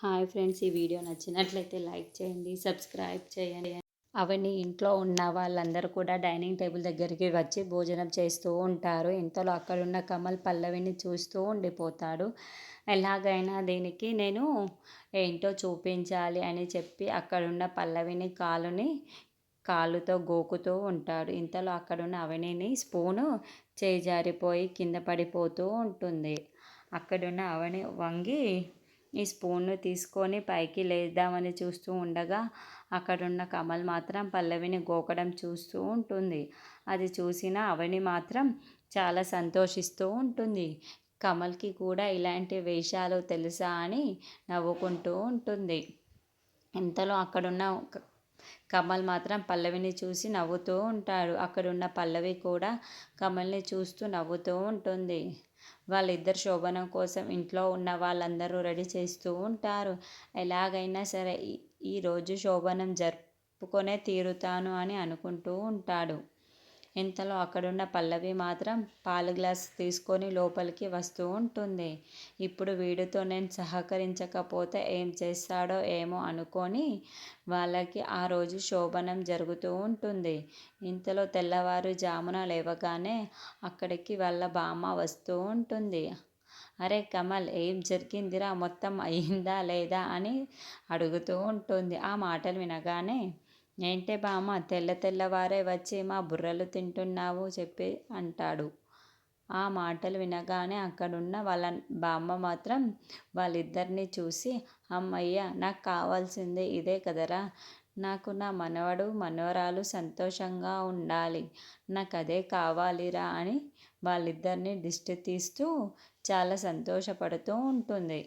Hi friends, ఈ video నచ్చినట్లయితే like చేయండి, సబ్స్క్రైబ్ చేయండి. అవని ఇంట్లో ఉన్న వాళ్ళందరూ కూడా డైనింగ్ టేబుల్ దగ్గరికి వచ్చి భోజనం చేస్తూ ఉంటారు. ఇంతలో అక్కడున్న కమల్ పల్లవిని చూస్తూ ఉండిపోతాడు. ఎలాగైనా దీనికి నేను ఏంటో చూపించాలి అని చెప్పి అక్కడున్న పల్లవిని కాలుతో గోకుతూ ఉంటాడు. ఇంతలో అక్కడున్న అవనిని స్పూను చేజారిపోయి కింద పడిపోతూ ఉంటుంది. అక్కడున్న అవని వంగి ఈ స్పూన్ను తీసుకొని పైకి లేద్దామని చూస్తూ ఉండగా అక్కడున్న కమల్ మాత్రం పల్లవిని గోకడం చూస్తూ ఉంటుంది. అది చూసిన అవని మాత్రం చాలా సంతోషిస్తూ ఉంటుంది. కమల్కి కూడా ఇలాంటి వేషాలు తెలుసా అని నవ్వుకుంటూ ఉంటుంది. ఇంతలో అక్కడున్న కమల్ మాత్రం పల్లవిని చూసి నవ్వుతూ ఉంటాడు. అక్కడున్న పల్లవి కూడా కమల్ని చూస్తూ నవ్వుతూ ఉంటుంది. వాళ్ళిద్దరు శోభనం కోసం ఇంట్లో ఉన్న వాళ్ళందరూ రెడీ చేస్తూ ఉంటారు. ఎలాగైనా సరే ఈరోజు శోభనం జరుపుకొనే తీరుతాను అని అనుకుంటూ ఉంటాడు. ఇంతలో అక్కడున్న పల్లవి మాత్రం పాలు గ్లాస్ తీసుకొని లోపలికి వస్తూ ఉంటుంది. ఇప్పుడు వీడితో నేను సహకరించకపోతే ఏం చేస్తాడో ఏమో అనుకొని వాళ్ళకి ఆ రోజు శోభనం జరుగుతూ ఉంటుంది. ఇంతలో తెల్లవారుజామున లేవగానే అక్కడికి వాళ్ళ బామ్మ వస్తూ ఉంటుంది. అరే కమల్, ఏం జరిగిందిరా, మొత్తం అయిందా లేదా అని అడుగుతూ ఉంటుంది. ఆ మాటలు వినగానే, ఏంటే బామ్మ, తెల్లవారే వచ్చి మా బుర్రలు తింటున్నావు చెప్పి అంటాడు. ఆ మాటలు వినగానే అక్కడున్న వాళ్ళ బామ్మ మాత్రం వాళ్ళిద్దరిని చూసి, అమ్మయ్య, నాకు కావాల్సింది ఇదే కదరా, నాకు నా మనవడు మనవరాలు సంతోషంగా ఉండాలి, నాకు అదే కావాలిరా అని వాళ్ళిద్దరిని దిష్టి తీస్తూ చాలా సంతోషపడుతూ ఉంటుంది.